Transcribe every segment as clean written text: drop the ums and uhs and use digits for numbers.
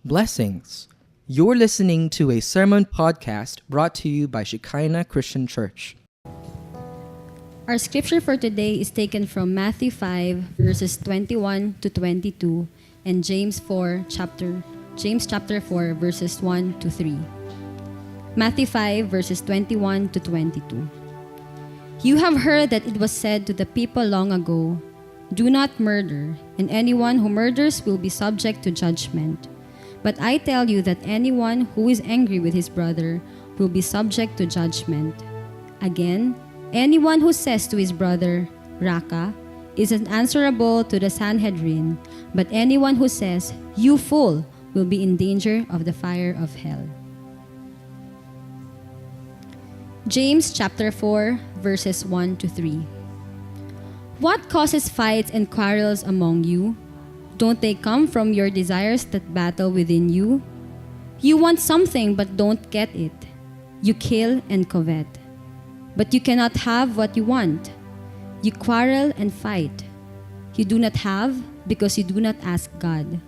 Blessings. You're listening to a sermon podcast brought to you by Shekinah Christian Church. Our scripture for today is taken from Matthew 5 verses 21 to 22 and James chapter 4 verses 1 to 3. Matthew 5 verses 21 to 22. You have heard that it was said to the people long ago, "Do not murder, and anyone who murders will be subject to judgment." But I tell you that anyone who is angry with his brother will be subject to judgment. Again, anyone who says to his brother, "Raka," is unanswerable to the Sanhedrin, but anyone who says, "You fool," will be in danger of the fire of hell. James chapter 4 verses 1 to 3. What causes fights and quarrels among you? Don't they come from your desires that battle within you? You want something but don't get it. You kill and covet. But you cannot have what you want. You quarrel and fight. You do not have because you do not ask God.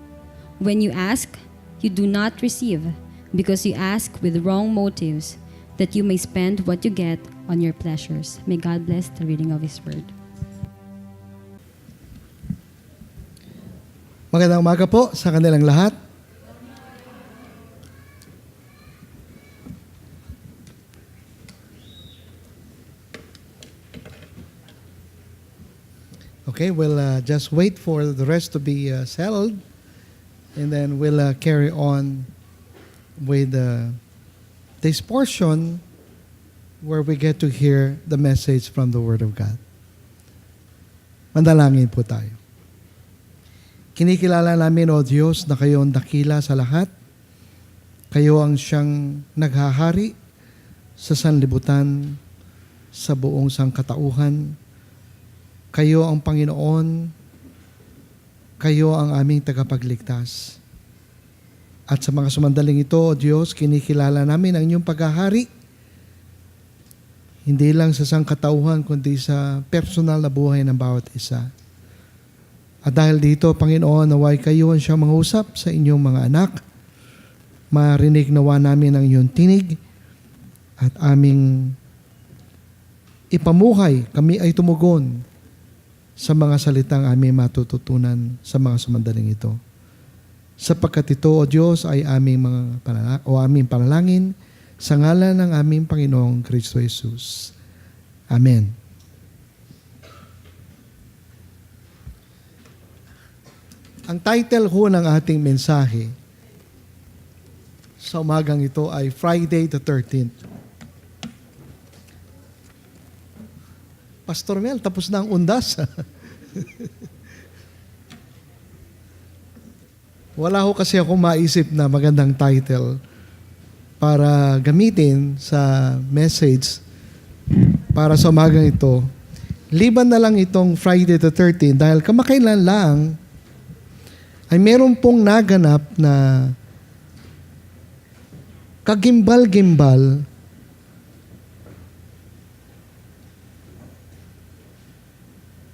When you ask, you do not receive because you ask with wrong motives, that you may spend what you get on your pleasures. May God bless the reading of His Word. Magandang umaga po sa kanilang lahat. Okay, we'll just wait for the rest to be settled, and then we'll carry on with this portion where we get to hear the message from the Word of God. Mandalangin po tayo. Kinikilala namin, O Diyos, na kayo ang dakila sa lahat. Kayo ang siyang naghahari sa sanlibutan, sa buong sangkatauhan. Kayo ang Panginoon. Kayo ang aming tagapagligtas. At sa mga sumandaling ito, O Diyos, kinikilala namin ang inyong paghahari. Hindi lang sa sangkatauhan, kundi sa personal na buhay ng bawat isa. At dahil dito, Panginoon, naway kayo ang siyang mangusap sa inyong mga anak. Marinig nawa namin ang iyong tinig at aming ipamuhay. Kami ay tumugon sa mga salitang aming matututunan sa mga sumandaling ito. Sapagkat ito, O Diyos, ay aming panalangin sa ngalan ng aming Panginoong Kristo Jesus. Amen. Ang title ho ng ating mensahe sa umagang ito ay Friday the 13th. Pastor Mel, tapos na ang undas. Wala ho kasi ako maisip na magandang title para gamitin sa message para sa umagang ito. Liban na lang itong Friday the 13th dahil kamakailan lang ay meron pong naganap na kagimbal-gimbal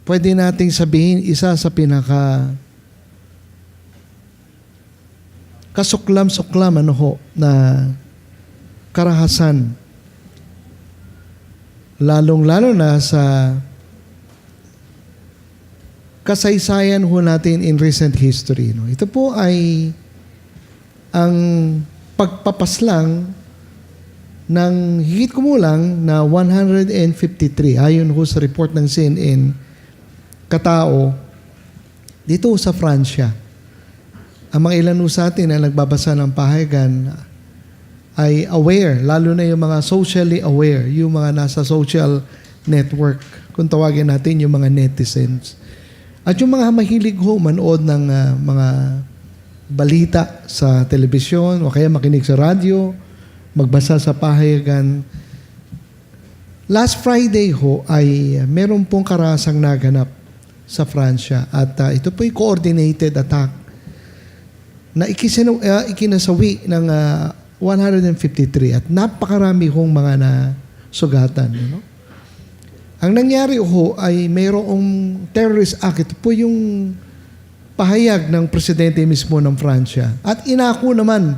pwede nating sabihin isa sa pinaka kasuklam-suklam na karahasan. Lalong-lalo na sa kasaysayan ho natin in recent history. No? Ito po ay ang pagpapaslang ng higit kumulang na 153 ayon ho sa report ng CNN katao dito sa Pransya. Ang mga ilan sa atin na nagbabasa ng pahayagan ay aware, lalo na yung mga socially aware, yung mga nasa social network, kung tawagin natin yung mga netizens. At yung mga mahilig ho manood ng mga balita sa telebisyon o kaya makinig sa radyo, magbasa sa pahayagan. Last Friday ho ay meron pong karasang naganap sa Pransya at ito po'y coordinated attack na ikinasawi ng 153 at napakarami hong mga nasugatan. You know? Ang nangyari ho ay mayroong terrorist act. Ito po yung pahayag ng presidente mismo ng Pransya at inako naman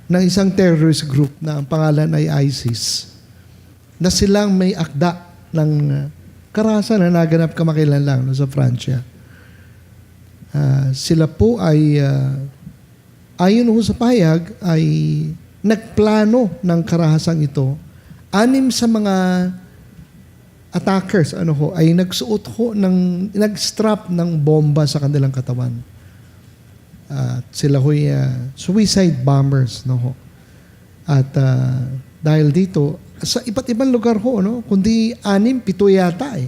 ng isang terrorist group na ang pangalan ay ISIS na silang may akda ng karahasan na naganap kamakailan lang sa Pransya. Sila po ay ayon ho sa pahayag ay nagplano ng karahasang ito. 6 sa mga attackers ay nagsuot nag-strap ng bomba sa kanilang katawan. Sila ho'y suicide bombers At dahil dito sa iba't ibang lugar kundi 6, 7 yata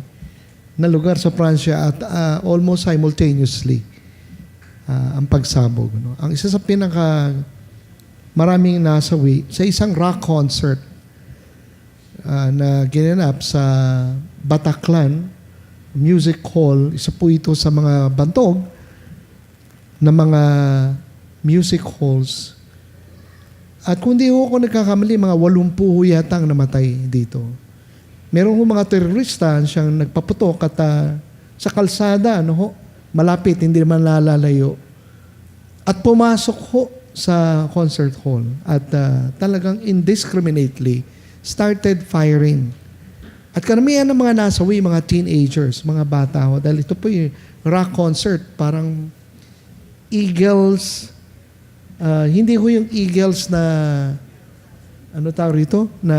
na lugar sa Pransya at almost simultaneously ang pagsabog. Ang isa sa pinaka maraming nasawi sa isang rock concert na ginanap sa Bataclan Music Hall. Isa po ito sa mga bantog na mga music halls. At kung di ako nagkakamali, mga 80 yata ang namatay dito. Meron mga terorista siyang nagpaputok at sa kalsada, malapit, hindi naman lalalayo. At pumasok sa concert hall at talagang indiscriminately started firing. At karamihan ng mga nasawi, mga teenagers, mga bata dahil ito po yung rock concert, parang Eagles, hindi ho yung Eagles na na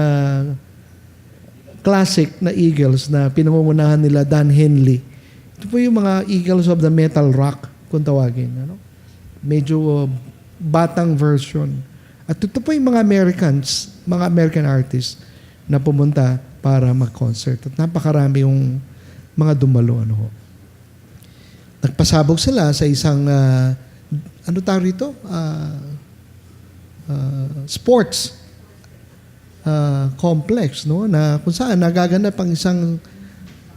classic na Eagles na pinangungunahan nila Dan Henley. Ito po yung mga Eagles of the metal rock kung tawagin. Medyo batang version. At ito po yung mga American artists na pumunta para mag-concert. At napakarami yung mga dumalo. Nagpasabog sila sa isang sports complex na kung saan nagaganap ang isang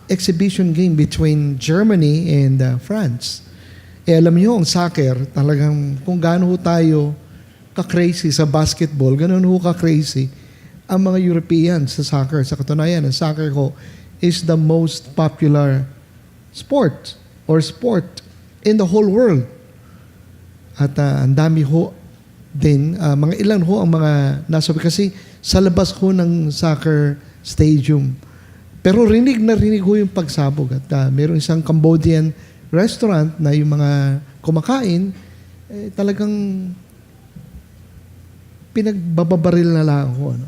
exhibition game between Germany and France. Alam niyo, ang soccer, talagang kung gaano tayo ka-crazy sa basketball, ganoon ka-crazy ang mga Europeans sa soccer. Sa katunayan, ang soccer is the most popular sport in the whole world. At ang dami din, mga ilan ang mga nasabi kasi sa labas ng soccer stadium. Pero rinig yung pagsabog. At mayroong isang Cambodian restaurant na yung mga kumakain, talagang pinagbababaril na lang ako.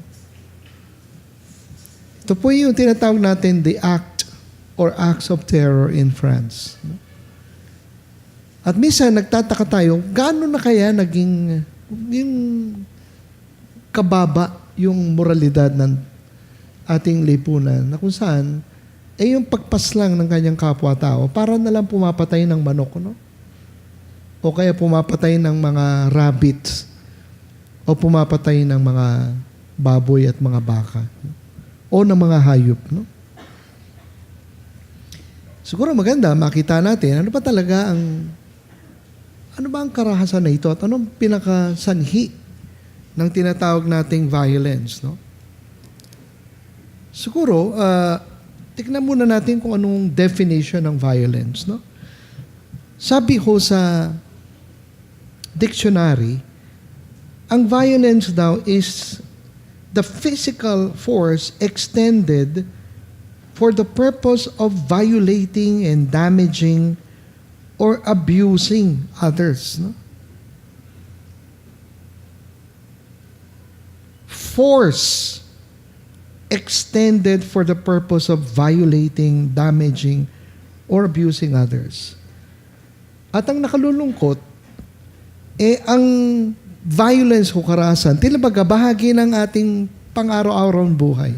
Ito po yung tinatawag natin the act or acts of terror in France. At minsan nagtataka tayo, gaano na kaya naging yung kababa yung moralidad ng ating lipunan na kung saan yung pagpaslang ng kanyang kapwa-tao para na lang pumapatay ng manok, o kaya pumapatay ng mga rabbits o pumapatay ng mga baboy at mga baka o ng mga hayop. Siguro maganda makita natin ano ba ang karahasan na ito at anong pinakasanhi ng tinatawag nating violence. Siguro, tignan muna natin kung anong definition ng violence. Sabi sa dictionary, ang violence daw is the physical force extended for the purpose of violating and damaging or abusing others. Force extended for the purpose of violating, damaging, or abusing others. At ang nakalulungkot, ang violence o karahasan, tila baga bahagi ng ating pang-araw-araw buhay.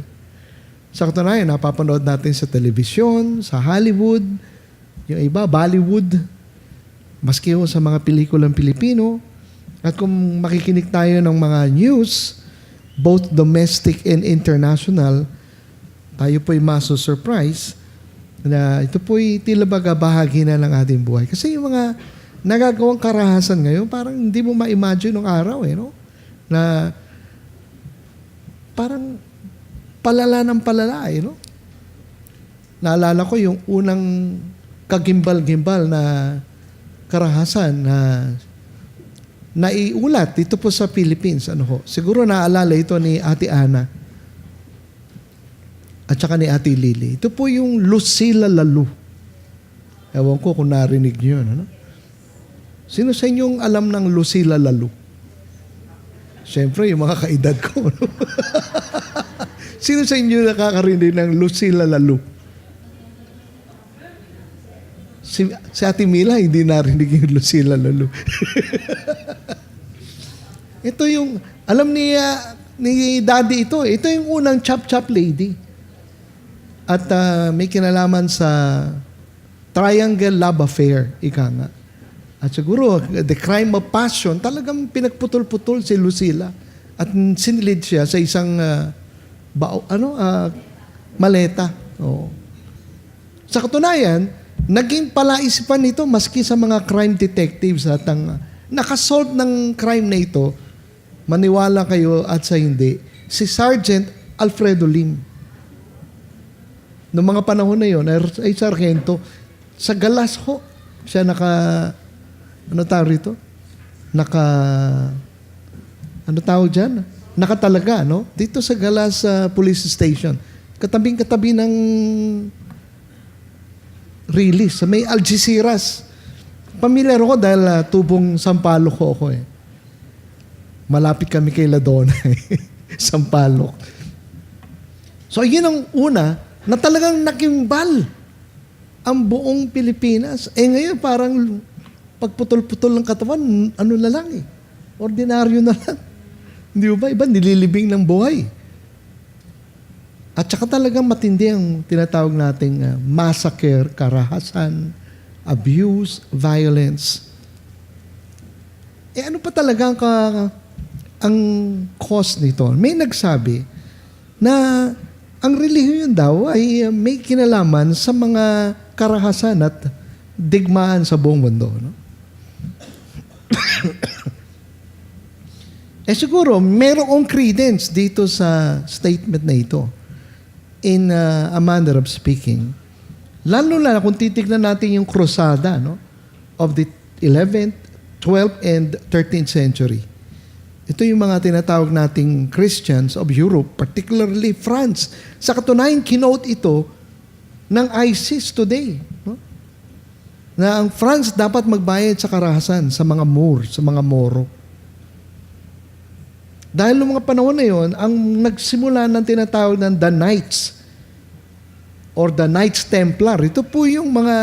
Sa katunayan, napapanood natin sa telebisyon, sa Hollywood, yung iba, Bollywood, maski sa mga pelikulang Pilipino. At kung makikinig tayo ng mga news, both domestic and international, tayo po'y maso-surprise na ito po'y tila baga bahagi na ng ating buhay. Kasi yung mga nagagawang karahasan ngayon, parang hindi mo ma-imagine nung araw, na parang palala ng palala, Naalala ko yung unang kagimbal-gimbal na karahasan na naiulat dito po sa Philippines. Siguro naalala ito ni Ate Ana at saka ni Ate Lily. Ito po yung Lucila Lalu. Ewan ko kung narinig niyo yun. Sino sa inyong alam ng Lucila Lalu? Siyempre, yung mga kaedad ko. Sino sa inyo nakakarinig ng Lucila Lalu? Si Ate Mila, hindi narinig yung Lucila Lalu. Ito yung, alam ni Daddy ito. Ito yung unang chop-chop lady. At may kinalaman sa triangle love affair, ika nga. At siguro, the crime of passion, talagang pinagputol-putol si Lucila. At sinilid siya sa isang maleta. Oo. Sa katunayan, naging palaisipan nito maski sa mga crime detectives at ang nakasolve ng crime na ito, maniwala kayo at sa hindi, si Sergeant Alfredo Lim. Noong mga panahon na yun, ay sargento, sa galas ho, siya nakatalaga, no? Dito sa Galas Police Station. Katabing-katabi ng release. May Algeciras. Pamilyar ako dahil tubong Sampaloc ako eh. Malapit kami kay Ladona Sampaloc. So, yun ang una na talagang nakimbal ang buong Pilipinas. Ngayon parang pagputol-putol ng katawan, na lang eh. Ordinaryo na lang. Hindi ba? Iba nililibing ng buhay. At saka talagang matindi ang tinatawag nating massacre, karahasan, abuse, violence. Ano pa talaga ang cause nito? May nagsabi na ang relihiyon daw ay may kinalaman sa mga karahasan at digmaan sa buong mundo. No? Siguro, merong credence dito sa statement na ito in a manner of speaking. Lalo na kung titignan natin yung krusada of the 11th, 12th, and 13th century. Ito yung mga tinatawag nating Christians of Europe, particularly France. Sa katunayan, kinote ito ng ISIS today. No? Na ang France dapat magbayad sa karahasan sa mga Moor, sa mga Moro. Dahil noong mga panahon na yon, ang nagsimula ng tinatawag ng The Knights or the Knights Templar, ito po yung mga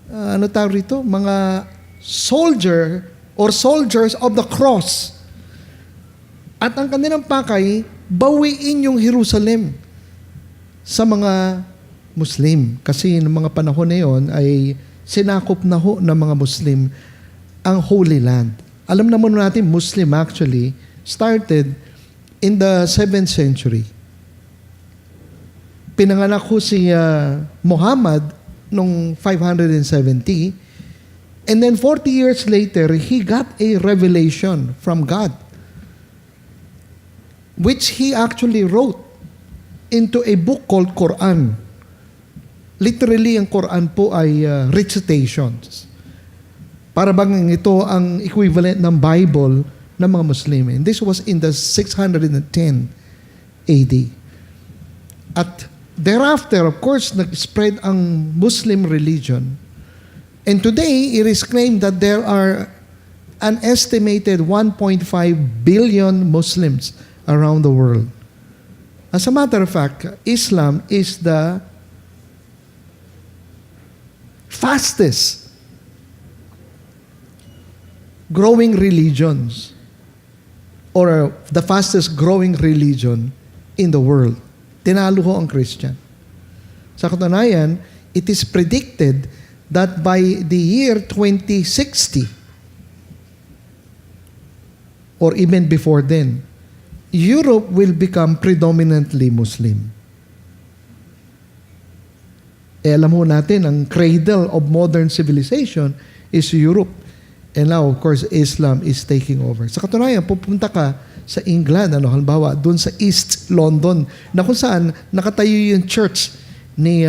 mga soldiers of the cross. At ang kanilang pakay, bawiin yung Jerusalem sa mga Muslim. Kasi noong mga panahon na yon ay sinakop na ho ng mga Muslim ang Holy Land. Alam naman natin, Muslim actually started in the 7th century. Pinanganak ko si Muhammad noong 570. And then 40 years later, he got a revelation from God, which he actually wrote into a book called Quran. Literally, ang Quran po ay recitations. Para bang ito ang equivalent ng Bible ng mga Muslim. And this was in the 610 AD. At thereafter, of course, nag-spread ang Muslim religion. And today, it is claimed that there are an estimated 1.5 billion Muslims around the world. As a matter of fact, Islam is the fastest growing religions or the fastest growing religion in the world. Tinalo ho ang Christian. Sa katunayan, it is predicted that by the year 2060 or even before then, Europe will become predominantly Muslim. Alam ho natin, ang cradle of modern civilization is Europe. And now, of course, Islam is taking over. Sa katunayan, pupunta ka sa England, halimbawa, doon sa East London, na kung saan nakatayo yung church ni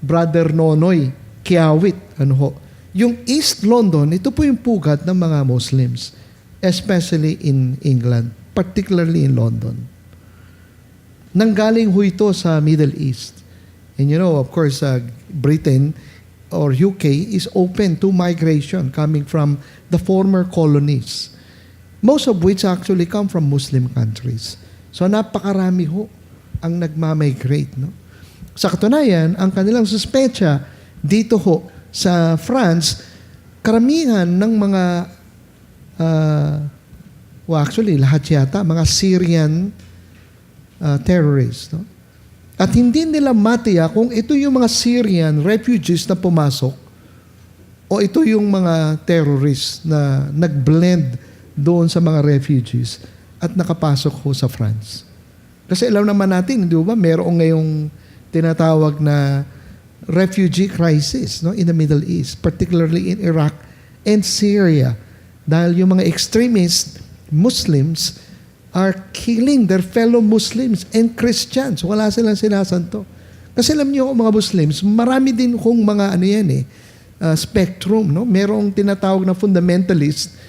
Brother Nonoy Kiawit. Yung East London, ito po yung pugad ng mga Muslims, especially in England, particularly in London. Nanggaling ho ito sa Middle East. And you know, of course, Britain or UK is open to migration coming from the former colonies, most of which actually come from Muslim countries. So napakarami ho ang nagmamigrate. No? Sa katunayan, ang kanilang suspecha dito ho sa France, karamihan ng mga, actually lahat yata, mga Syrian terrorists. No? At hindi nila matiya kung ito yung mga Syrian refugees na pumasok o ito yung mga terrorists na nag-blend doon sa mga refugees at nakapasok ho sa France. Kasi alam naman natin, di ba, merong ngayong tinatawag na refugee crisis, no, in the Middle East, particularly in Iraq and Syria. Dahil yung mga extremist Muslims are killing their fellow Muslims and Christians. Wala silang sinasanto. Kasi alam niyo, mga Muslims, marami din kung mga spectrum. No? Merong tinatawag na fundamentalist,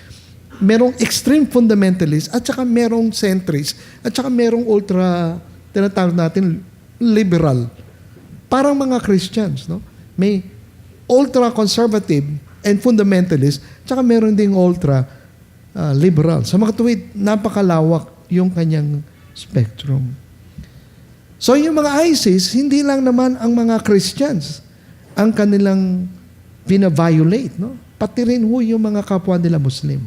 merong extreme fundamentalist, at saka merong centrist, at saka merong ultra, tinatawag natin, liberal. Parang mga Christians. No? May ultra-conservative and fundamentalist, at saka meron ding ultra-liberal. Sa mga tuwid, napakalawak yung kanyang spectrum. So yung mga ISIS, hindi lang naman ang mga Christians ang kanilang bina-violate. No? Pati rin ho yung mga kapwa nila Muslim.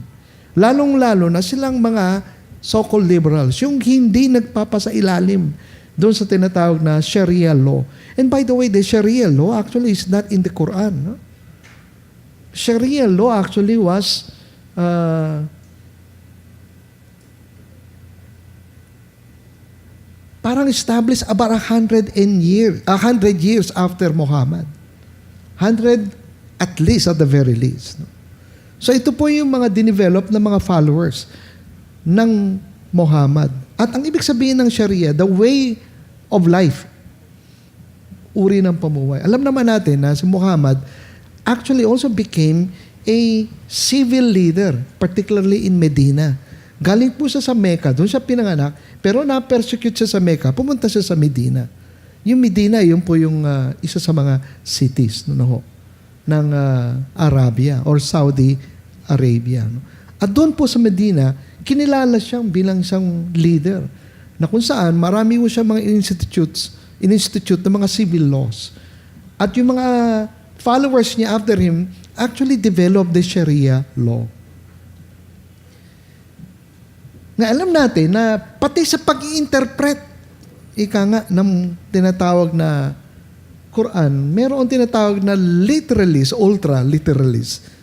Lalong-lalo na silang mga so-called liberals, yung hindi nagpapasailalim doon sa tinatawag na Sharia law. And by the way, the Sharia law actually is not in the Quran. No? Sharia law actually was parang established about 100 years after Muhammad. 100 at least, at the very least. No? So ito po yung mga dinevelop na mga followers ng Muhammad. At ang ibig sabihin ng Sharia, the way of life, uri ng pamuhay. Alam naman natin na si Muhammad actually also became a civil leader, particularly in Medina. Galing po siya sa Mecca, doon siya pinanganak, pero na-persecute siya sa Mecca, pumunta siya sa Medina. Yung Medina, yun po yung isa sa mga cities ng Arabia or Saudi Arabia. No? At doon po sa Medina, kinilala siyang bilang isang leader na kung saan marami po siya mga institute ng mga civil laws. At yung mga followers niya after him actually developed the Sharia law. Nga alam natin na pati sa pag-i-interpret, ika nga ng tinatawag na Quran, mayroon tinatawag na literalist, ultra-literalist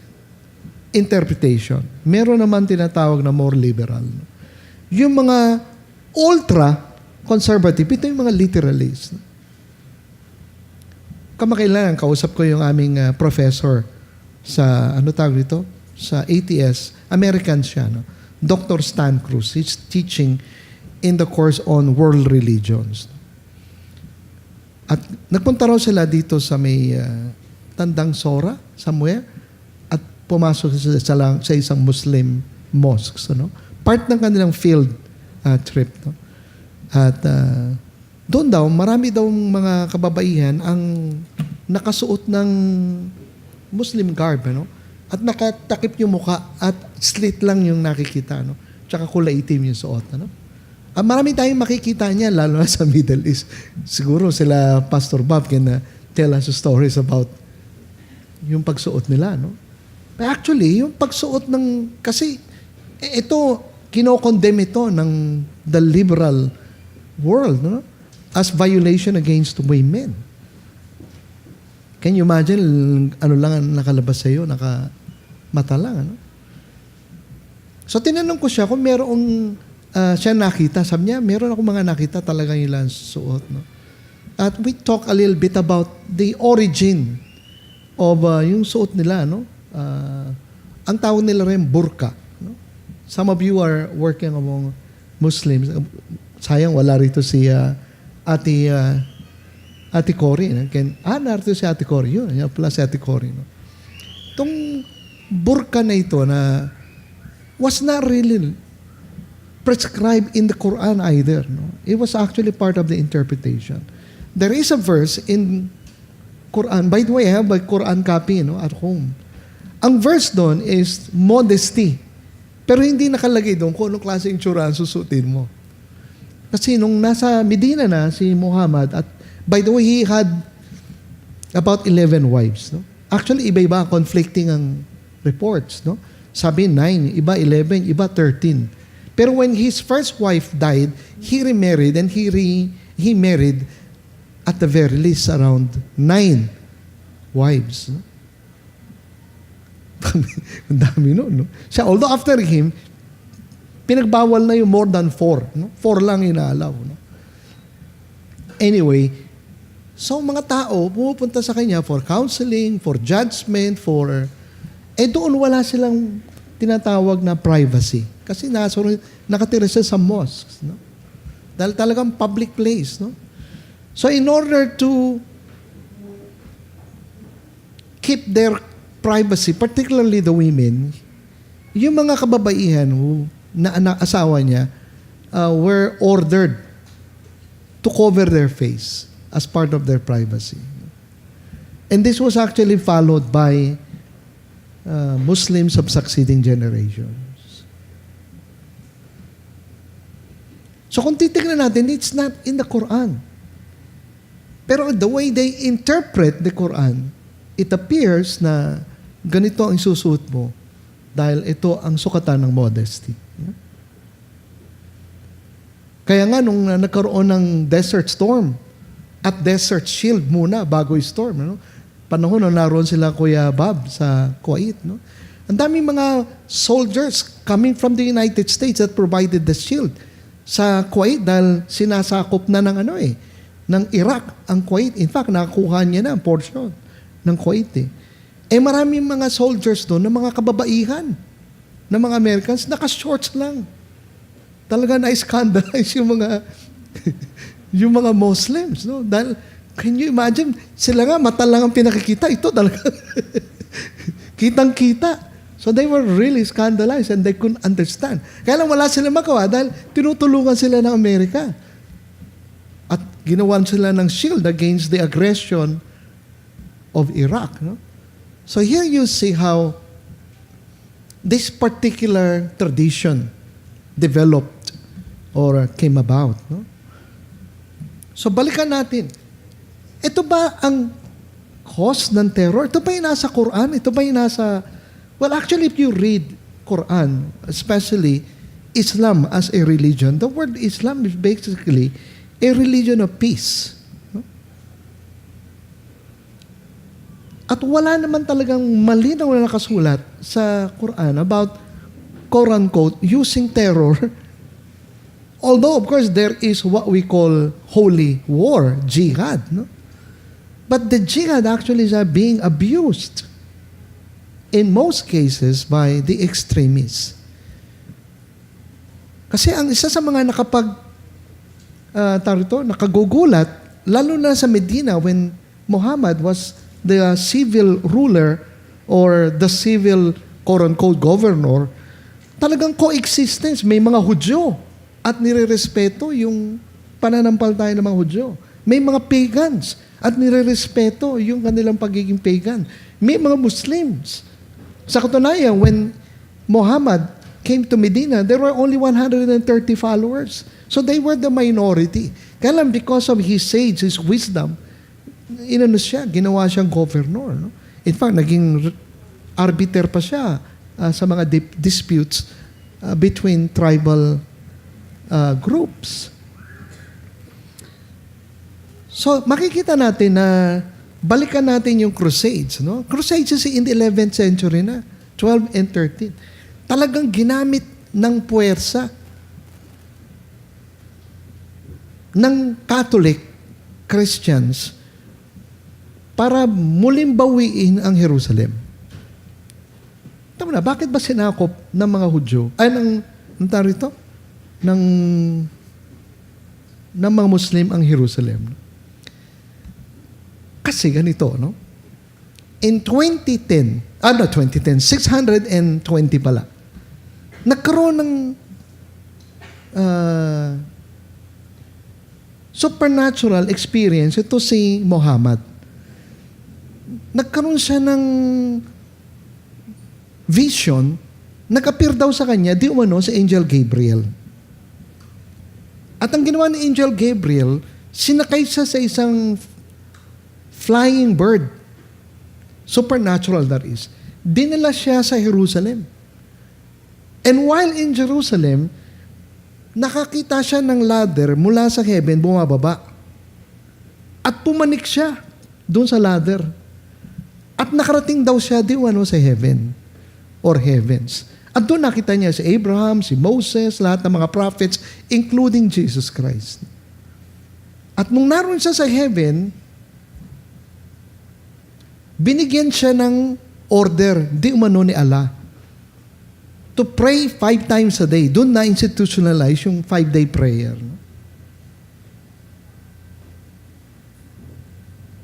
interpretation. Meron naman tinatawag na more liberal. Yung mga ultra-conservative, ito yung mga literalist. Kamakailan, kausap ko yung aming professor sa, tawag dito? Sa ATS, American siya, no? Dr. Stan Cruz. He's teaching in the course on world religions. At nagpunta raw sila dito sa may Tandang Sora, somewhere, at pumasok sa isang Muslim mosque. No? Part ng kanilang field trip. No? At doon daw, marami daw mga kababaihan ang nakasuot ng Muslim garb. No? At nakatakip yung muka at slit lang yung nakikita. No? Tsaka kulay itim yung suot. Ano? Marami tayong makikita niya, lalo na sa Middle East. Siguro sila, Pastor Bob, can tell us stories about yung pagsuot nila. No? But actually, yung pagsuot ng... Kasi ito, kinokondemn ito ng the liberal world, no? As violation against women. Can you imagine, ano lang ang nakalabas sa'yo, mata lang, ano? So, tinanong ko siya kung merong siya nakita. Sabi niya, meron ako mga nakita talaga nilang suot. No? At we talk a little bit about the origin of yung suot nila. No? Ang tawag nila rin burqa. No? Some of you are working among Muslims. Sayang, wala rito si Ate Cory. No? Narito si Ate Cory. Yun pala si Ate Cory. No? Itong burka na ito na was not really prescribed in the Quran either. No? It was actually part of the interpretation. There is a verse in Quran. By the way, I have my Quran copy at home. Ang verse doon is modesty. Pero hindi nakalagay doon kung anong klase itsura ang susutin mo. Kasi nung nasa Medina na si Muhammad, at by the way, he had about 11 wives. No? Actually, iba-iba, conflicting ang reports. No? Sabi 9, iba 11, iba 13. Pero when his first wife died, he remarried and he married at the very least around 9 wives. No? Ang dami no? Siya, although after him, pinagbawal na yung more than 4. No? 4 lang inaalaw. No? Anyway, so mga tao pumupunta sa kanya for counseling, for judgment, doon wala silang tinatawag na privacy. Kasi nakatira siya sa mosques. No? Dahil talagang public place. No? So in order to keep their privacy, particularly the women, yung mga kababaihan na asawa niya were ordered to cover their face as part of their privacy. And this was actually followed by Muslims of succeeding generations. So kung titignan natin, it's not in the Quran. Pero the way they interpret the Quran, it appears na ganito ang isusuot mo dahil ito ang sukatan ng modesty. Kaya nga nung nagkaroon ng desert storm at desert shield muna bago yung storm, no? Panahon na naroon sila Kuya Bob sa Kuwait. No? Ang daming mga soldiers coming from the United States that provided the shield sa Kuwait dahil sinasakop na ng Iraq ang Kuwait. In fact, nakakuha niya na ang portion ng Kuwait. Maraming mga soldiers doon na mga kababaihan ng mga Americans, naka-shorts lang. Talaga na-scandalize yung mga yung mga Muslims. No? Dahil, can you imagine, sila nga mata lang ang pinakikita. Ito talaga kitang-kita. So they were really scandalized and they couldn't understand. Kaya lang wala sila magawa dahil tinutulungan sila ng Amerika. At ginawan sila ng shield against the aggression of Iraq. No? So here you see how this particular tradition developed or came about. No? So balikan natin. Ito ba ang cause ng terror? Ito ba yung nasa Quran? Ito ba yung nasa... Well, actually, if you read Quran, especially Islam as a religion, the word Islam is basically a religion of peace. No? At wala naman talagang malinaw na nakasulat sa Quran about, quote-unquote, using terror. Although, of course, there is what we call holy war, jihad. No? But the jihad actually is being abused in most cases by the extremists. Kasi ang isa sa mga nakagugulat, lalo na sa Medina when Muhammad was the civil ruler or the civil quote-unquote governor, talagang coexistence. May mga Hudyo at nirerespeto yung pananampalataya ng mga Hudyo. May mga pagans at nirerespeto yung kanilang pagiging pagan. May mga Muslims. Sa katunayan, when Muhammad came to Medina, there were only 130 followers. So they were the minority. Kaya lang because of his sage, his wisdom, ginawa siyang governor. No? In fact, naging arbiter pa siya sa mga disputes between tribal groups. So, makikita natin na balikan natin yung Crusades. No? Crusades is in the 11th century na, 12 and 13. Talagang ginamit ng puwersa ng Catholic Christians para muling bawiin ang Jerusalem. Tama na, bakit ba sinakop ng mga Hudyo, ng mga Muslim ang Jerusalem? Kasi ganito, no? in 2010, 620 pala, nagkaroon ng supernatural experience ito si Muhammad. Nagkaroon siya ng vision, nag-appear daw sa kanya, di umano, si Angel Gabriel. At ang ginawa ni Angel Gabriel, sinakay siya sa isang flying bird. Supernatural that is. Dinala siya sa Jerusalem. And while in Jerusalem, nakakita siya ng ladder mula sa heaven, bumababa. At pumanik siya doon sa ladder. At nakarating daw siya sa heaven or heavens. At doon nakita niya si Abraham, si Moses, lahat ng mga prophets, including Jesus Christ. At nung naroon siya sa heaven, binigyan siya ng order, di umano ni Allah, to pray 5 times a day. Doon na-institutionalize yung 5-day prayer.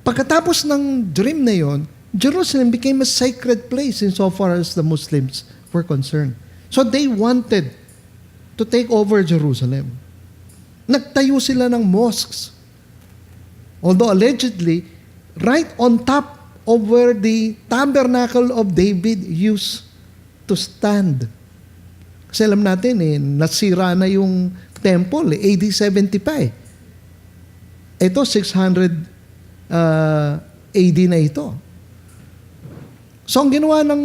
Pagkatapos ng dream na yon, Jerusalem became a sacred place insofar as the Muslims were concerned. So they wanted to take over Jerusalem. Nagtayo sila ng mosques. Although allegedly, right on top of where the tabernacle of David used to stand. Kasi alam natin, nasira na yung temple, AD 70 pa eh. Ito, 600 AD na ito. So, ang ginawa ng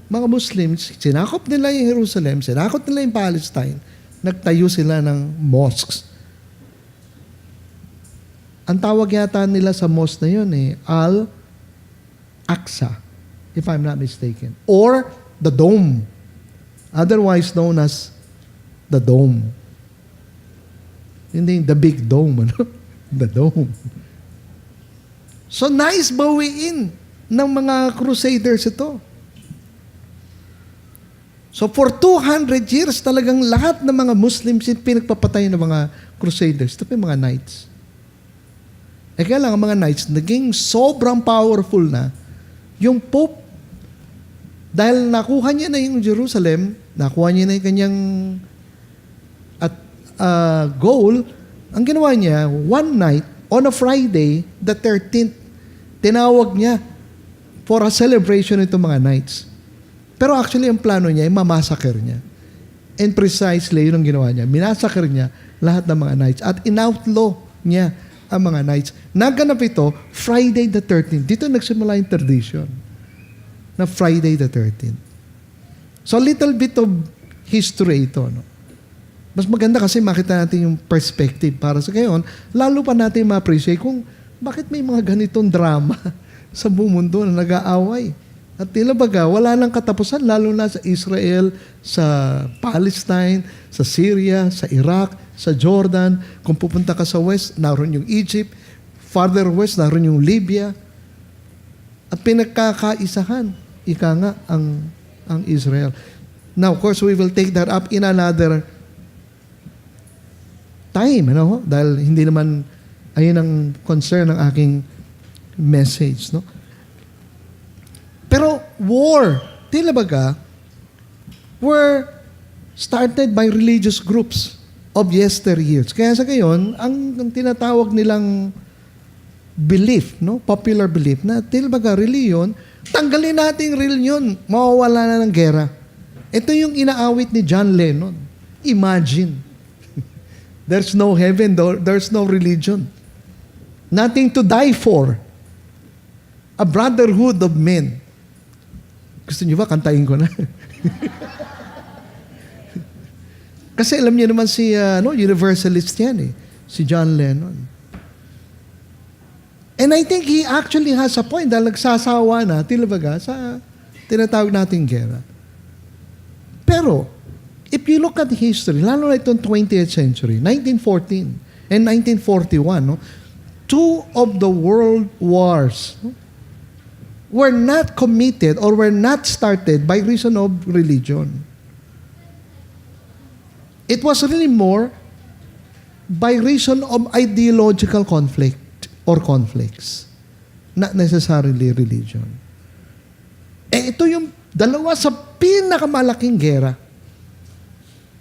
mga Muslims, sinakop nila yung Jerusalem, sinakop nila yung Palestine, nagtayo sila ng mosques. Ang tawag yata nila sa mosque na yun Al-Aqsa, if I'm not mistaken. Or the Dome, otherwise known as the Dome. Hindi, the big dome, the Dome. So, nice bawiin ng mga crusaders ito. So for 200 years, talagang lahat ng mga Muslims pinagpapatay ng mga crusaders. Ito pa yung mga knights. Kaya lang ang mga knights, naging sobrang powerful na yung Pope, dahil nakuha niya na yung Jerusalem, nakuha niya na yung kanyang goal, ang ginawa niya, one night, on a Friday, the 13th, tinawag niya for a celebration itong mga knights. Pero actually, ang plano niya ay mamassacre niya. And precisely, yun ang ginawa niya. Minassacre niya lahat ng mga knights at in-outlaw niya ang mga knights. Naganap ito, Friday the 13th. Dito nagsimula yung tradition na Friday the 13th. So, a little bit of history ito. No? Mas maganda kasi makita natin yung perspective para sa ngayon, lalo pa natin ma-appreciate kung bakit may mga ganitong drama sa buong mundo na nag-aaway. At tila baga, wala nang katapusan, lalo na sa Israel, sa Palestine, sa Syria, sa Iraq, sa Jordan. Kung pupunta ka sa west, naroon yung Egypt. Farther west, naroon yung Libya. At pinagkakaisahan, ika nga, ang Israel. Now, of course, we will take that up in another time, dahil hindi naman ayun ang concern ng aking message, no? Pero war, tila baga, were started by religious groups of yesteryears. Kaya sa gayon, ang tinatawag nilang belief, popular belief, na tila baga reliyon, tanggalin natin reliyon, mawawala na ng gera. Ito yung inaawit ni John Lennon. Imagine. There's no heaven, there's no religion. Nothing to die for. A brotherhood of men. Gusto niyo ba? Kantayin ko na. Kasi alam niyo naman si universalist yan si John Lennon. And I think he actually has a point dahil nagsasawa na, tila baga, sa tinatawag nating gera. Pero, if you look at history, lalo na itong 20th century, 1914 and 1941, two of the world wars were not committed or were not started by reason of religion. It was really more by reason of ideological conflict or conflicts, not necessarily religion. ito yung dalawa sa pinakamalaking gera.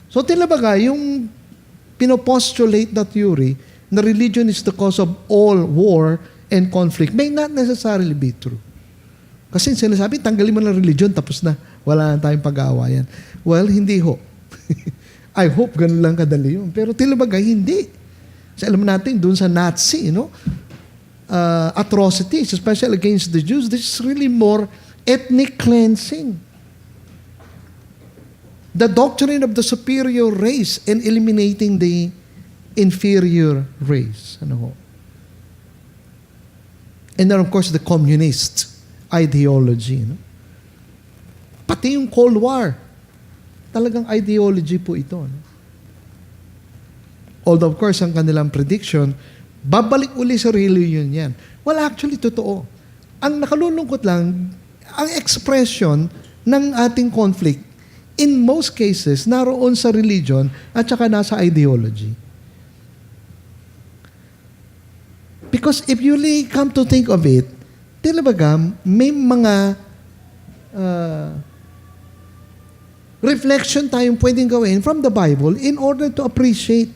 So talaga, yung pinopostulate na theory na religion is the cause of all war and conflict may not necessarily be true. Kasi sinasabi, tanggalin mo ng religion, tapos na. Wala na tayong pag-aawayan. Well, hindi ho. I hope ganun lang kadali yun. Pero talaga, hindi. Kasi alam natin, dun sa Nazi, atrocities, especially against the Jews, this is really more ethnic cleansing. The doctrine of the superior race and eliminating the inferior race. And then, of course, the communist ideology. Pati yung Cold War, talagang ideology po ito. Although, of course, ang kanilang prediction, babalik uli sa religion yan. Well, actually, totoo. Ang nakalulungkot lang, ang expression ng ating conflict, in most cases, naroon sa religion at saka nasa ideology. Because if you really come to think of it, talaga, may mga reflection tayong pwedeng gawin from the Bible in order to appreciate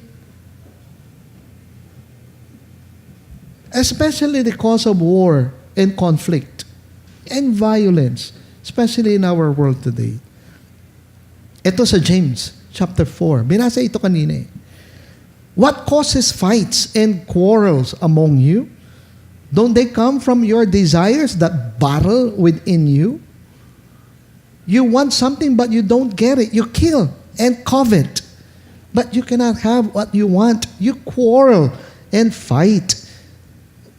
especially the cause of war and conflict and violence, especially in our world today. Ito sa James chapter 4. Binasa ito kanina eh. What causes fights and quarrels among you? Don't they come from your desires that battle within you? You want something but you don't get it. You kill and covet, but you cannot have what you want. You quarrel and fight.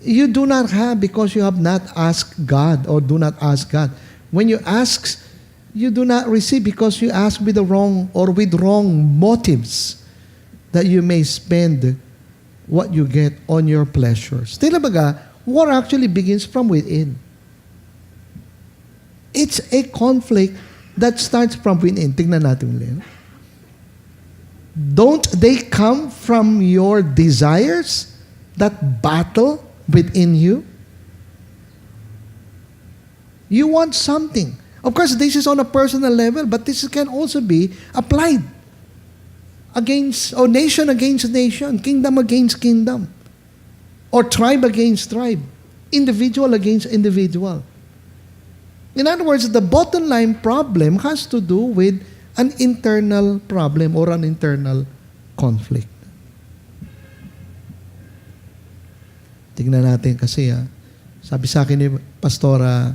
You do not have because you have not asked God or do not ask God. When you ask, you do not receive because you ask with the wrong or with wrong motives that you may spend what you get on your pleasures. Talaga, war actually begins from within. It's a conflict that starts from within. Tingnan natin ulit. Don't they come from your desires that battle within you? You want something. Of course, this is on a personal level, but this can also be applied against, or nation against nation, kingdom against kingdom, or tribe against tribe, individual against individual. In other words, the bottom line problem has to do with an internal problem or an internal conflict. Tingnan natin kasi, sabi sa akin ni Pastora,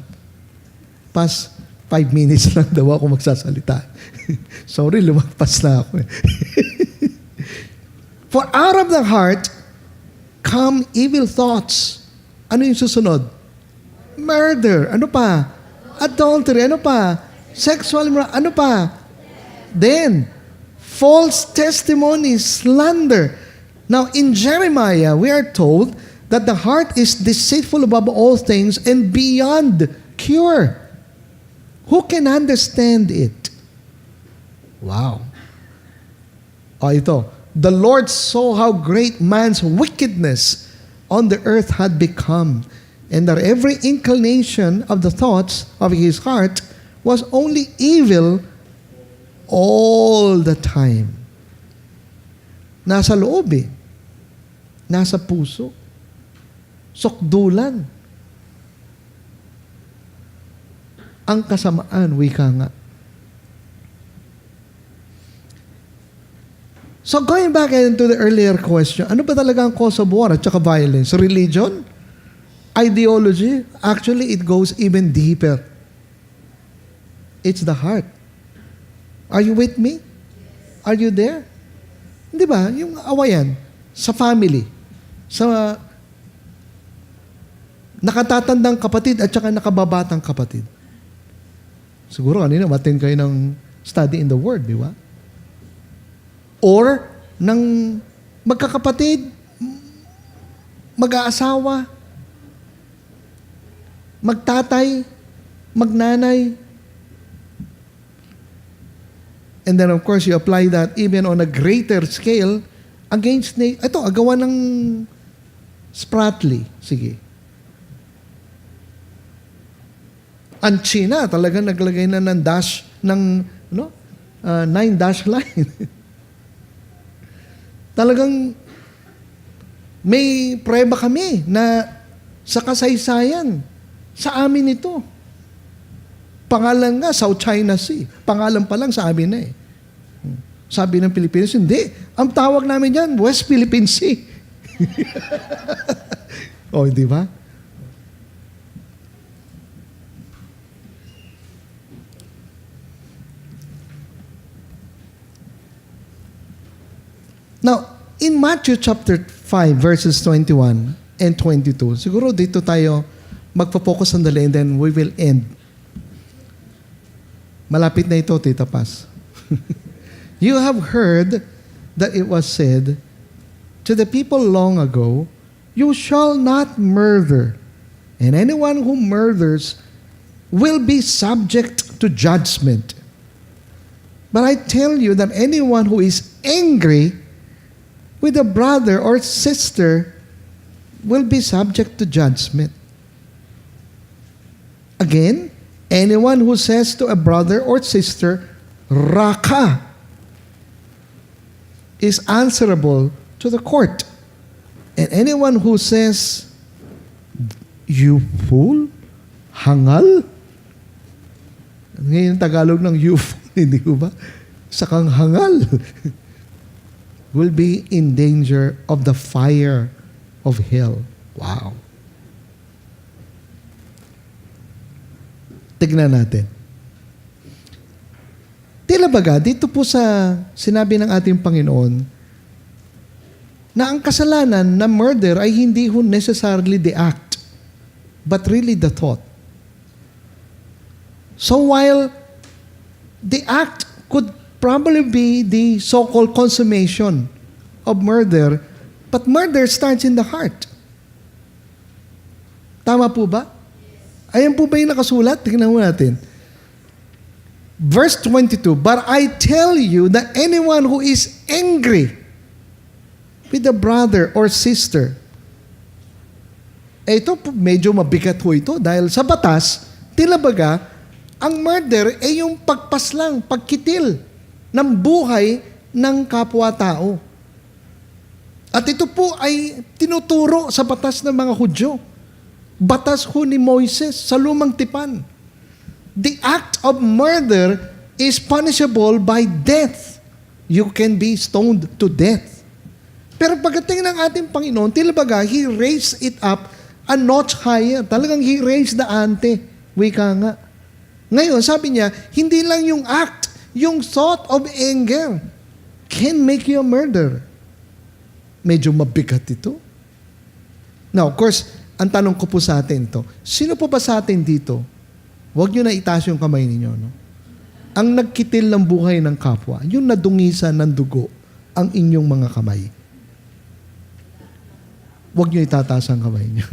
5 minutes lang daw ako magsasalita. Sorry, lumagpas na ako. For out of the heart come evil thoughts. Ano yung susunod? Murder. Ano pa? Adultery. Ano pa? Sexual immorality. Ano pa? Then, false testimony, slander. Now, in Jeremiah, we are told that the heart is deceitful above all things and beyond cure. Who can understand it? Wow. Ito. The Lord saw how great man's wickedness on the earth had become, and that every inclination of the thoughts of his heart was only evil all the time. Nasa loob eh. Nasa puso. Sokdulan. Ang kasamaan, wika nga. So going back into the earlier question, ano ba talaga ang cause of war at saka violence? Religion? Ideology? Actually, it goes even deeper. It's the heart. Are you with me? Are you there? Di ba? Yung awayan sa family, sa nakatatandang kapatid at saka nakababatang kapatid. Siguro kanina, matin kayo ng study in the Word, di ba? Or, ng magkakapatid, mag-aasawa, magtatay, magnanay. And then, of course, you apply that even on a greater scale against, ito, agawa ng Spratly. Sige. Ang China, talagang naglagay na ng dash, ng 9 dash line. Talagang may prueba kami na sa kasaysayan, sa amin ito. Pangalan nga, South China Sea. Pangalan pa lang sa amin na eh. Sabi ng Pilipinas, hindi. Ang tawag namin yan, West Philippine Sea. O, di ba? Now, in Matthew chapter 5, verses 21 and 22, siguro dito tayo magpo-focus sandali and then we will end. Malapit na ito, Tita Paz. You have heard that it was said to the people long ago, you shall not murder, and anyone who murders will be subject to judgment. But I tell you that anyone who is angry with a brother or sister will be subject to judgment. Again, anyone who says to a brother or sister, Raka, is answerable to the court. And anyone who says, you fool, hangal, ngayon Tagalog ng you fool, hindi ko ba? Sakang hangal, will be in danger of the fire of hell. Wow. Tignan natin. Tila baga, dito po sa sinabi ng ating Panginoon na ang kasalanan na murder ay hindi ho necessarily the act, but really the thought. So while the act could probably be the so-called consummation of murder, but murder starts in the heart. Tama po ba? Ayan po ba yung nakasulat? Tingnan mo natin. Verse 22, but I tell you that anyone who is angry with a brother or sister, ito medyo mabigat ho ito dahil sa batas, tila baga, ang murder ay yung pagpaslang, pagkitil ng buhay ng kapwa-tao. At ito po ay tinuturo sa batas ng mga Hudyo. Batas ho ni Moises sa Lumang Tipan. The act of murder is punishable by death. You can be stoned to death. Pero pagdating ng ating Panginoon, tila baga, He raised it up a notch higher. Talagang He raised the ante. Wika nga. Ngayon, sabi niya, hindi lang yung act, yung thought of anger can make you a murderer. Medyo mabigat ito. Now, of course, ang tanong ko po sa atin to, sino po ba sa atin dito? Huwag nyo na itaas yung kamay ninyo, no? Ang nagkitil ng buhay ng kapwa, yung nadungisan ng dugo ang inyong mga kamay. Huwag nyo itataas ang kamay nyo.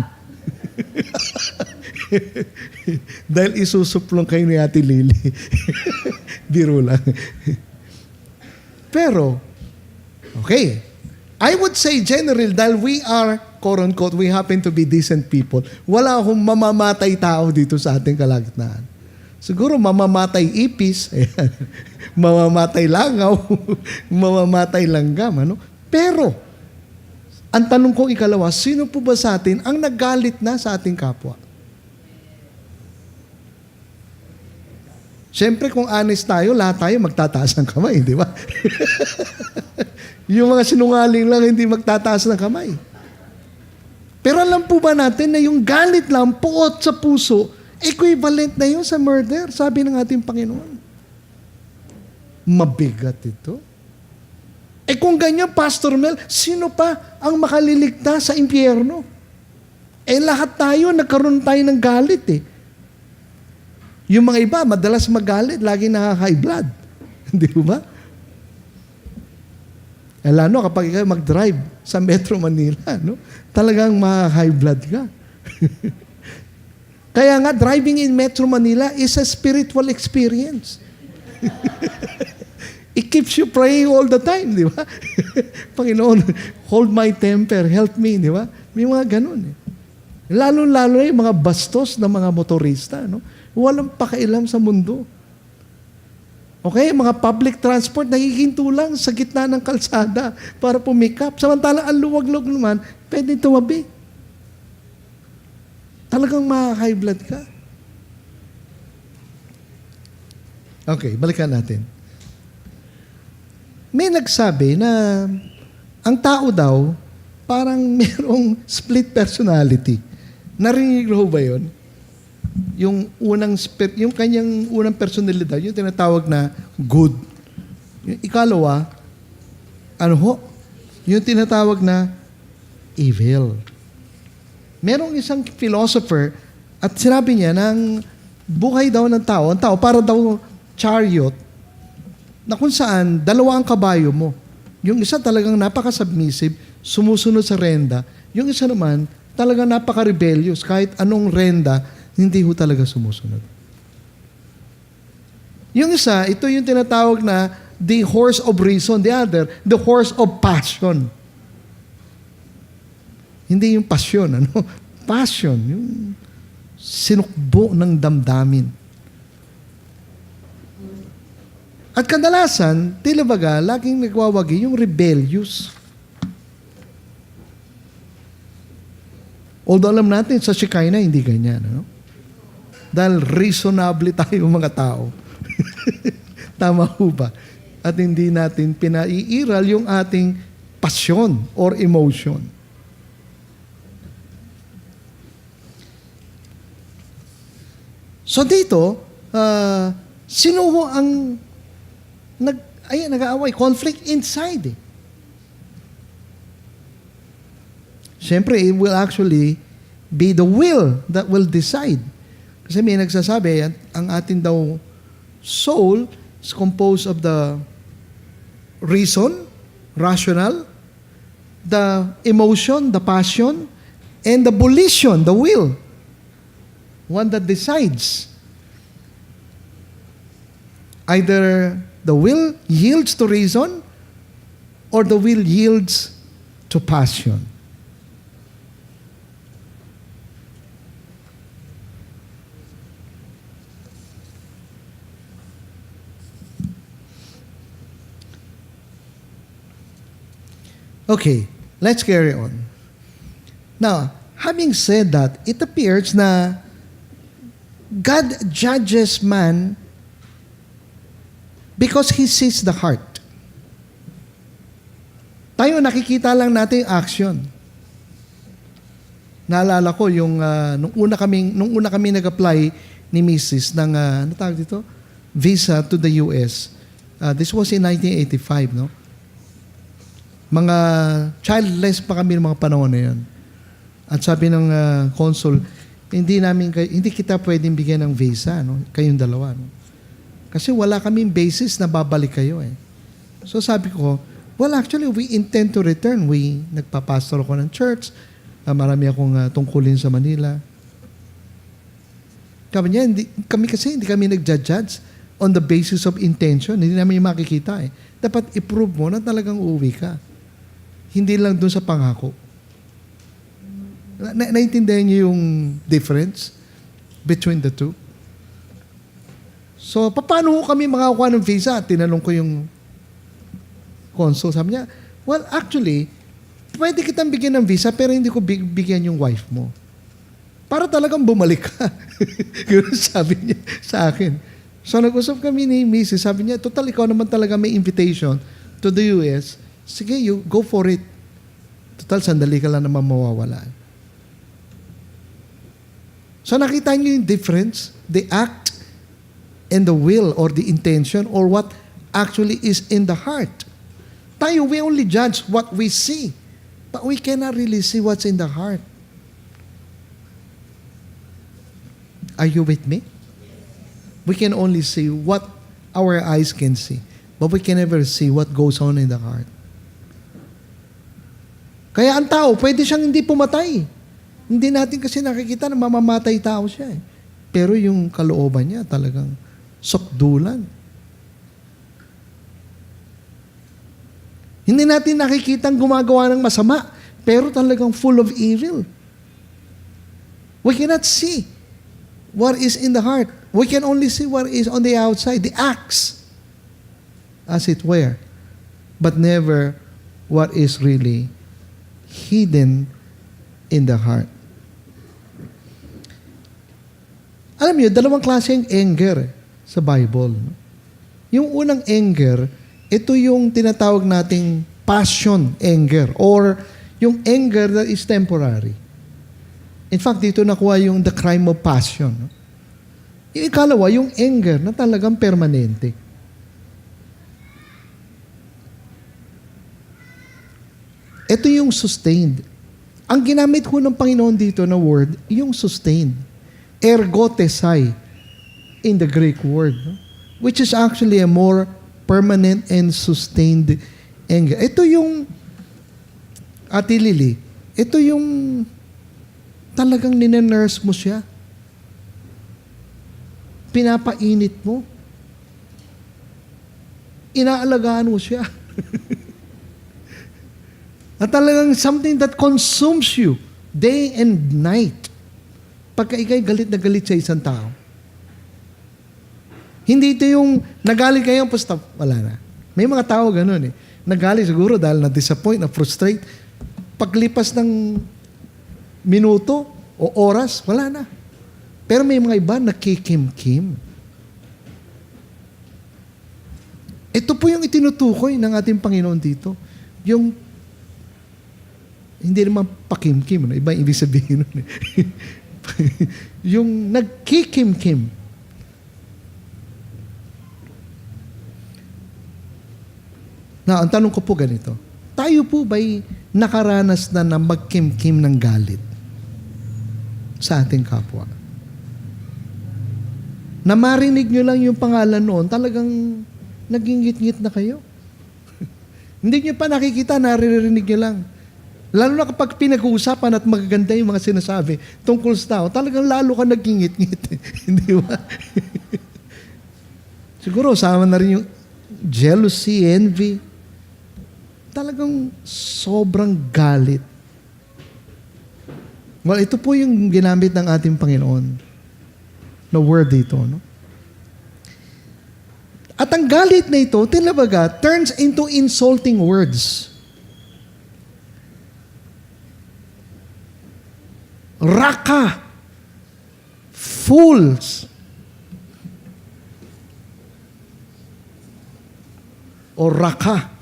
Dahil isusuplong kayo ni Ate Lily. Biro lang. Pero, okay. I would say general, dahil we are, quote-unquote, we happen to be decent people, wala akong mamamatay tao dito sa ating kalagitnaan. Siguro mamamatay ipis, mamamatay langaw, mamamatay langgam, ano? Pero, ang tanong ko ikalawa, sino po ba sa atin ang naggalit na sa ating kapwa? Siyempre, kung honest tayo, lahat tayo magtataas ng kamay, di ba? Yung mga sinungaling lang hindi magtataas ng kamay. Pero alam po ba natin na yung galit lang, puot sa puso, equivalent na yun sa murder, sabi ng ating Panginoon. Mabigat ito. Kung ganyan, Pastor Mel, sino pa ang makaliligtas sa impyerno? Lahat tayo, nagkaroon tayo ng galit eh. Yung mga iba, madalas magalit, lagi nakaka-high blood. Hindi ba? Lalo kapag ikaw mag-drive sa Metro Manila, no? Talagang ma-high blood ka. Kaya nga, driving in Metro Manila is a spiritual experience. It keeps you praying all the time, di ba? Panginoon, hold my temper, help me, di ba? May mga ganun eh. Lalo-lalo yung mga bastos na mga motorista, no? Walang pakialam sa mundo. Okay, mga public transport, nahihinto lang sa gitna ng kalsada para pumikap. Samantala, ang luwag-luwag naman, pwede tumabi. Talagang ma-high blood ka. Okay, balikan natin. May nagsabi na ang tao daw parang merong split personality. Narinig ho ba yun? Yung kanyang unang personalidad, yung tinatawag na good. Yung ikalawa, yung tinatawag na evil. Merong isang philosopher at sinabi niya ng buhay daw ng tao, ang tao para daw chariot na kung saan dalawa ang kabayo mo. Yung isa talagang napaka-submissive, sumusunod sa renda. Yung isa naman talagang napaka-rebellious. Kahit anong renda, hindi ho talaga sumusunod. Yung isa, ito yung tinatawag na the horse of reason. The other, the horse of passion. Hindi yung passion, Passion, yung sinukbo ng damdamin. At kadalasan, tila baga, laging nagwawagi yung rebellious. Although alam natin, sa Shekinah, hindi ganyan. Dahil reasonable tayo mga tao. Tama ho ba? At hindi natin pinaiiral yung ating passion or emotion. So dito, sino ho ang nag-aaway? Conflict inside. Siyempre, it will actually be the will that will decide. Kasi may nagsasabi, ang ating daw soul is composed of the reason, rational, the emotion, the passion, and the volition, the will. One that decides. Either the will yields to reason or the will yields to passion. Okay, let's carry on. Now, having said that, it appears na God judges man because He sees the heart. Tayo nakikita lang natin yung action. Naalala ko yung nung una kami nag-apply ni Mrs. ng ano tawag dito? Visa to the US. This was in 1985, no? Mga childless pa kami ng mga panahon na yun. At sabi ng consul, hindi kita pwedeng bigyan ng visa, no? Kayong dalawa, no? Kasi wala kaming basis na babalik kayo eh. So sabi ko, well actually we intend to return. Nagpapastor ako ng church, marami akong tungkulin sa Manila. Kami niya, hindi kami nag-judge on the basis of intention. Hindi namin yung makikita eh. Dapat i-prove mo na talagang uuwi ka. Hindi lang dun sa pangako. Naintindihan niyo yung difference between the two? So, paano kami makakuha ng visa? Tinanong ko yung consul. Sabi niya, well, actually, pwede kitang bigyan ng visa pero hindi ko bigyan yung wife mo. Para talagang bumalik ka. Ganun sabi niya sa akin. So, nag-usap kami ni Mrs. Sabi niya, total, ikaw naman talaga may invitation to the US. Sige, you go for it. Total, sandali ka lang naman mawawala. So, nakita niyo yung difference? The act and the will or the intention or what actually is in the heart. Tayo, we only judge what we see. But we cannot really see what's in the heart. Are you with me? We can only see what our eyes can see. But we can never see what goes on in the heart. Kaya ang tao, pwede siyang hindi pumatay. Hindi natin kasi nakikita na mamamatay tao siya eh. Pero yung kalooban niya talagang sokdulan. Hindi natin nakikita ang gumagawa ng masama, pero talagang full of evil. We cannot see what is in the heart. We can only see what is on the outside, the acts, as it were, but never what is really hidden in the heart. Alam niyo, dalawang klase ang anger sa Bible. Yung unang anger, ito yung tinatawag nating passion anger or yung anger that is temporary. In fact, dito nakuha yung the crime of passion. Yung ikalawa, yung anger na talagang permanente. Ito yung sustained. Ang ginamit ko ng Panginoon dito na word, yung sustained. Ergotesai in the Greek word, no? Which is actually a more permanent and sustained anger. Ito yung, Ate Lily, ito yung talagang ninenurse mo siya. Pinapainit mo. Inaalagaan mo siya. At talagang something that consumes you day and night. Pagka ikay galit na galit sa isang tao. Hindi ito yung nagalit kayo, basta wala na. May mga tao ganun eh. Nagalit siguro dahil na-disappoint, na-frustrate. Paglipas ng minuto o oras, wala na. Pero may mga iba nakikim-kim. Ito po yung itinutukoy ng ating Panginoon dito. Yung hindi naman pakimkim. Iba yung ibig sabihin nun eh. Yung nagkikimkim. Na, ang tanong ko po ganito. Tayo po ba'y nakaranas na magkimkim ng galit sa ating kapwa? Na marinig nyo lang yung pangalan noon, talagang nagingit-ngit na kayo. Hindi nyo pa nakikita, naririnig nyo lang. Lalo na kapag pinag-uusapan at magaganda yung mga sinasabi tungkol sa tao, talagang lalo ka nagingit-ngit. Hindi ba? Siguro, sama na rin yung jealousy, envy. Talagang sobrang galit. Well, ito po yung ginamit ng ating Panginoon na word dito, no? At ang galit na ito, tinabaga, turns into insulting words. Raka. Fools. O raka.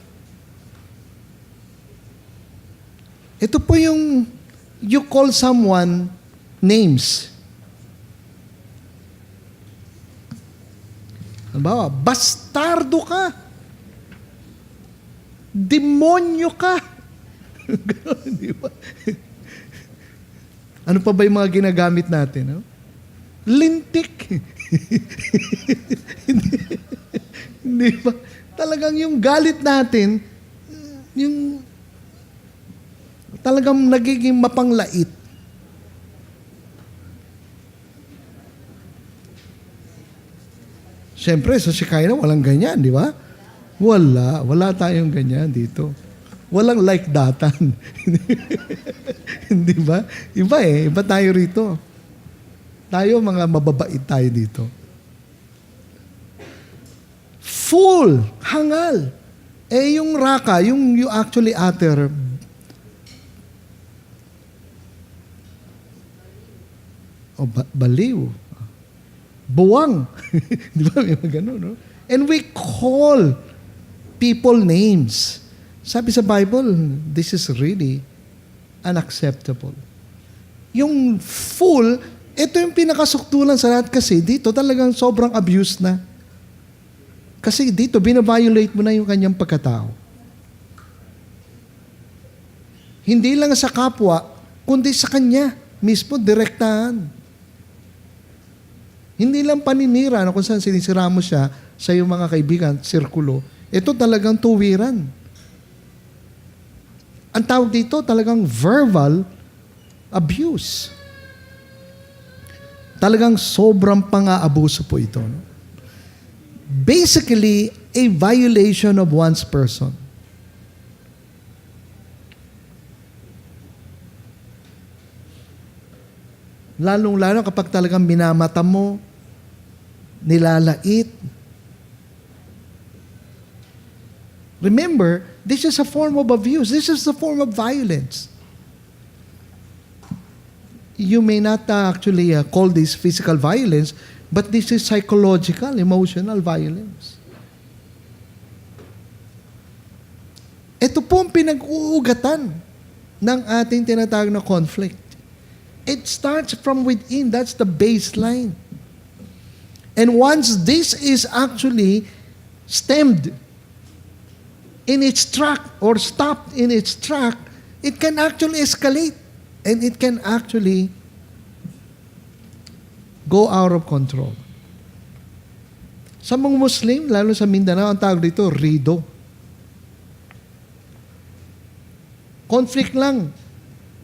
Ito po yung you call someone names. Halimbawa, bastardo ka. Demonyo ka. Gano'n, di ba? Ano pa ba yung mga ginagamit natin? No? Lintik. Hindi ba? Talagang yung galit natin, yung talagang nagiging mapanglait. Siyempre, sa Shekinah, walang ganyan, di ba? Wala tayong ganyan dito. Walang like datan. Di ba? Iba tayo rito. Tayo, mga mababait tayo dito. Fool, hangal. Yung raka, yung you actually utter, baliw. Buwang. Di ba? May mga ganun, no? And we call people names. Sabi sa Bible, this is really unacceptable. Yung fool, ito yung pinakasuktulan sa lahat kasi dito talagang sobrang abuse na. Kasi dito, binaviolate mo na yung kanyang pagkatao. Hindi lang sa kapwa, kundi sa kanya mismo, direktahan. Hindi lang paninira na kung saan sinisira mo siya sa iyong mga kaibigan, sirkulo. Ito talagang tuwiran. Ang tawag dito talagang verbal abuse. Talagang sobrang pang-aabuso po ito. No? Basically, a violation of one's person. Lalong-lalo kapag talagang minamata mo, nilalait. Remember, this is a form of abuse. This is a form of violence. You may not actually call this physical violence, but this is psychological, emotional violence. Ito po ang pinag-uugatan ng ating tinatawag na conflict. It starts from within. That's the baseline. And once this is actually stemmed in its track or stopped in its track, it can actually escalate and it can actually go out of control. Sa mga Muslim, lalo sa Mindanao, ang tawag dito, rido. Conflict lang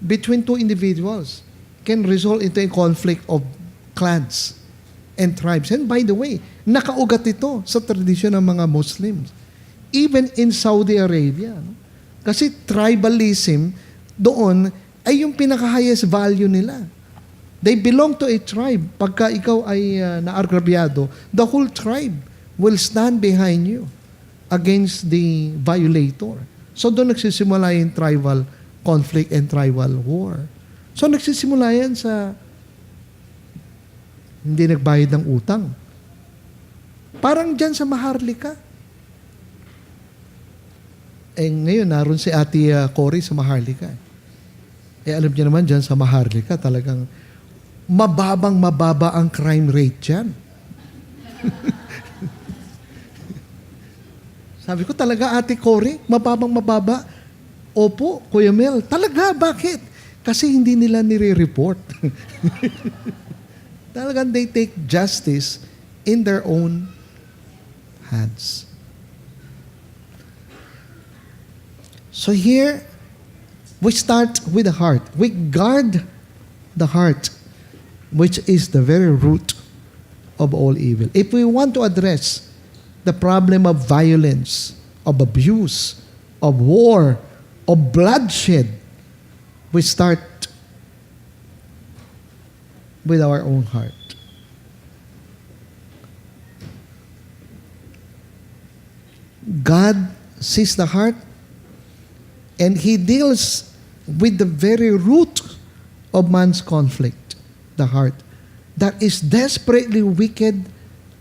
between two individuals can result into a conflict of clans and tribes. And by the way, nakaugat ito sa tradisyon ng mga Muslims. Even in Saudi Arabia. No? Kasi tribalism doon ay yung pinaka-highest value nila. They belong to a tribe. Pagka ikaw ay naagrabyado, the whole tribe will stand behind you against the violator. So doon nagsisimula yung tribal conflict and tribal war. So nagsisimula yan sa hindi nagbayad ng utang. Parang dyan sa Maharlika. Ngayon, naroon si Ate Cory sa Maharlika. Alam niyo naman dyan sa Maharlika, talagang mababa ang crime rate dyan. Sabi ko, talaga Ate Cory, mababa. Opo, Kuya Mel, talaga, bakit? Kasi hindi nila nire-report. Talagang they take justice in their own hands. So here, we start with the heart. We guard the heart, which is the very root of all evil. If we want to address the problem of violence, of abuse, of war, of bloodshed, we start with our own heart. God sees the heart and He deals with the very root of man's conflict, the heart, that is desperately wicked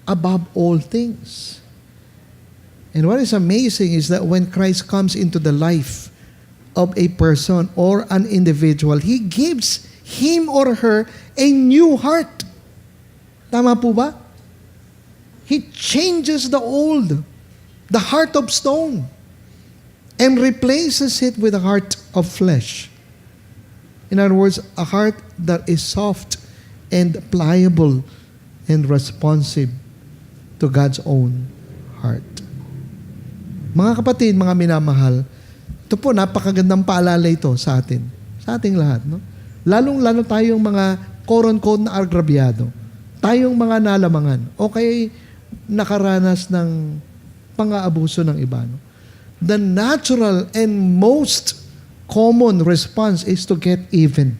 above all things. And what is amazing is that when Christ comes into the life of a person or an individual, He gives him or her a new heart. Tama po ba? He changes the old, the heart of stone, and replaces it with a heart of flesh. In other words, a heart that is soft and pliable and responsive to God's own heart. Mga kapatid, mga minamahal, ito po, napakagandang paalala ito sa atin. Sa ating lahat. No? Lalong-lalo tayong mga quote-unquote na agrabyado. Tayong mga nalamangan. O kaya nakaranas ng pang-aabuso ng iba. No? The natural and most common response is to get even.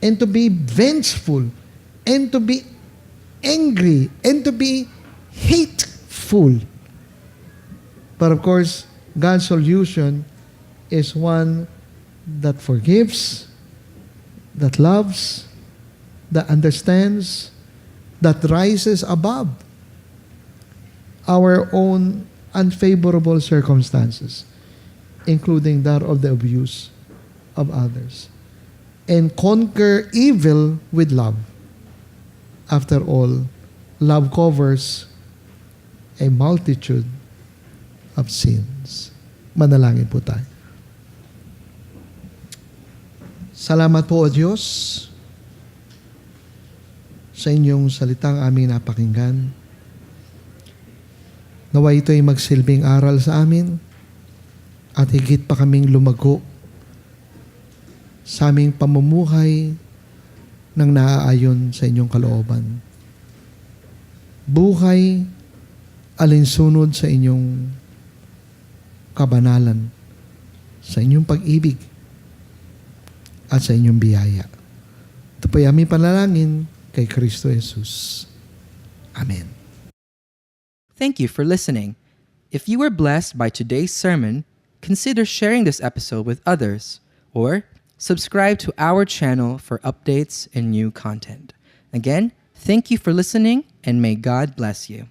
And to be vengeful. And to be angry. And to be hateful. But of course, God's solution is one that forgives, that loves, that understands, that rises above our own unfavorable circumstances, including that of the abuse of others, and conquer evil with love. After all, love covers a multitude of sins. Manalangin po tayo. Salamat po, O Diyos, sa inyong salitang aming napakinggan. Nawa ito ay magsilbing aral sa amin at higit pa kaming lumago sa aming pamumuhay ng naaayon sa inyong kalooban. Buhay alinsunod sa inyong kabanalan, sa inyong pag-ibig, at sa inyong biyaya. Ito po ay aming panalangin kay Kristo Jesus. Amen. Thank you for listening. If you were blessed by today's sermon, consider sharing this episode with others or subscribe to our channel for updates and new content. Again, thank you for listening and may God bless you.